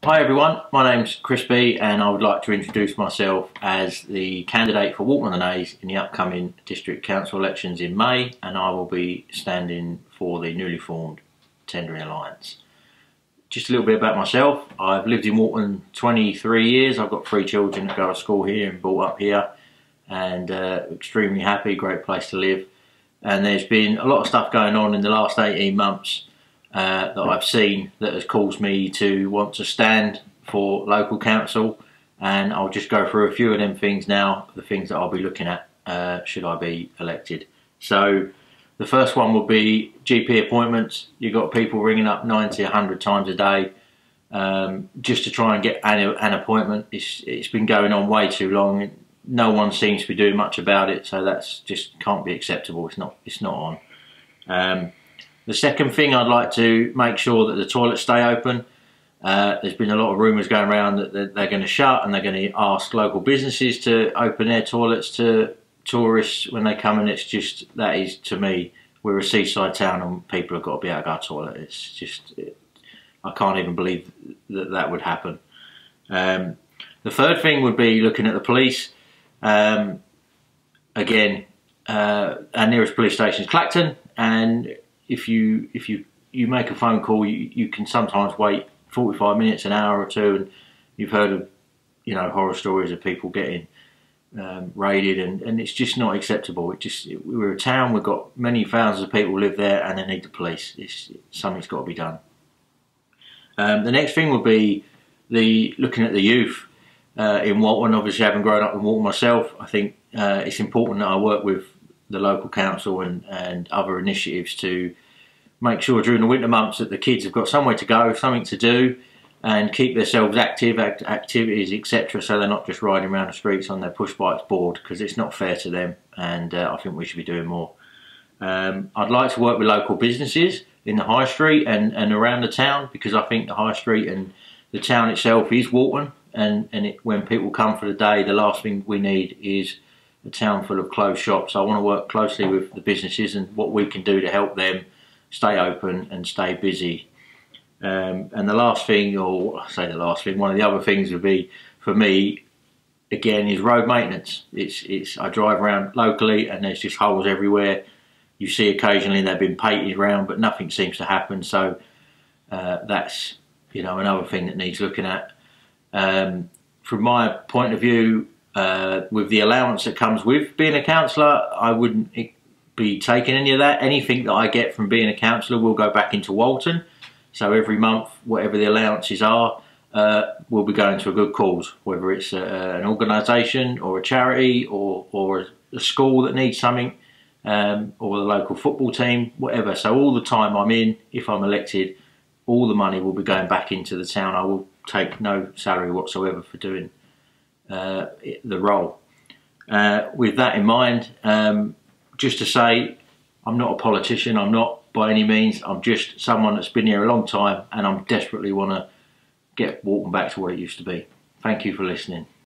Hi everyone, my name's Chris B and I would like to introduce myself as the candidate for Walton-on-Naze in the upcoming District Council elections in May, and I will be standing for the newly formed Tendring Alliance. Just a little bit about myself. I've lived in Walton 23 years, I've got 3 children that go to school here and brought up here, and extremely happy, great place to live. And there's been a lot of stuff going on in the last 18 months that I've seen that has caused me to want to stand for local council, and I'll just go through a few of them things now, the things that I'll be looking at should I be elected. So the first one will be GP appointments. You've got people ringing up 90, 100 times a day just to try and get an appointment. It's been going on way too long. No one seems to be doing much about it, so that's just can't be acceptable. It's not on. The second thing, I'd like to make sure that the toilets stay open. There's been a lot of rumours going around that they're going to shut, and they're going to ask local businesses to open their toilets to tourists when they come, and that is, to me, we're a seaside town and people have got to be able to go to the toilet. It's just, I can't even believe that would happen. The third thing would be looking at the police. Again, our nearest police station is Clacton, and if you make a phone call, you can sometimes wait 45 minutes, an hour or two, and you've heard of horror stories of people getting raided, and it's just not acceptable. We're a town, we've got many thousands of people live there, and they need the police. Something's got to be done. The next thing would be looking at the youth in Walton. Obviously, having grown up in Walton myself, I think it's important that I work with the local council and other initiatives to make sure during the winter months that the kids have got somewhere to go, something to do, and keep themselves active, activities, etc., so they're not just riding around the streets on their push bikes bored, because it's not fair to them, and I think we should be doing more. I'd like to work with local businesses in the high street and around the town, because I think the high street and the town itself is Walton, and when people come for the day, the last thing we need is a town full of closed shops. I want to work closely with the businesses and what we can do to help them stay open and stay busy. And the last thing, or I say the last thing, one of the other things would be, for me, again, is road maintenance. I drive around locally and there's just holes everywhere. You see occasionally they've been painted around, but nothing seems to happen. So that's another thing that needs looking at. From my point of view, with the allowance that comes with being a councillor, I wouldn't be taking any of that. Anything that I get from being a councillor will go back into Walton. So every month, whatever the allowances are, will be going to a good cause, whether it's an organisation or a charity or a school that needs something, or the local football team, whatever. So all the time I'm in, if I'm elected, all the money will be going back into the town. I will take no salary whatsoever for doing the role. With that in mind, just to say, I'm not a politician, I'm not by any means, I'm just someone that's been here a long time, and I desperately want to get Walton back to what it used to be. Thank you for listening.